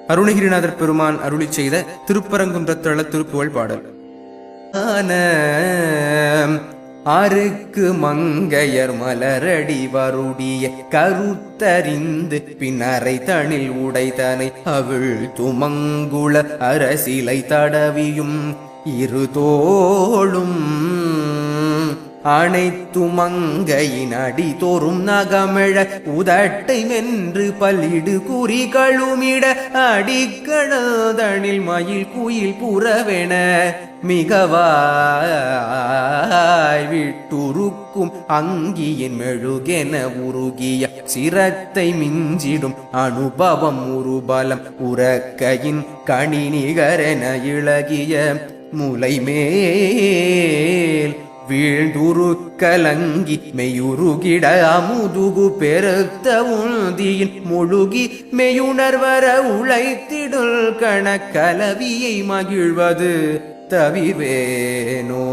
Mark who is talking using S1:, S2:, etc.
S1: அருணகிரிநாதர் பெருமான் அருளி செய்த திருப்பரங்குன்றத்தள திருப்புகழ் பாடல். அருக்கு மங்கையர் மலரடி வருடிய கருத்தறிந்து பின்னரை தனில் உடைதனை அவிழ் துமங்குள அரசிலை தடவியும் இரு தோளும் அனைத்து மங்கையின் அடி தோறும் நகமிழ உதட்டை வென்று பல்லிடு குறி கழுமிட அடிக்கடதனில் மயில் குயில் புறவென மிகவாய் விட்டுருக்கும் அங்கியின் மெழுகென உருகிய சிரத்தை மிஞ்சிடும் அனுபவம் உருபலம் உறக்கையின் கணி நிகரென இழகிய முலை மேல் வீழ்ந்துரு கலங்கி மெயுருகிட அமுதுகு பெருத்த உந்தியின் முழுகி மெயுணர்வர உழைத்திடுல் கணக்கலவியை மகிழ்வது தவிவேனோ.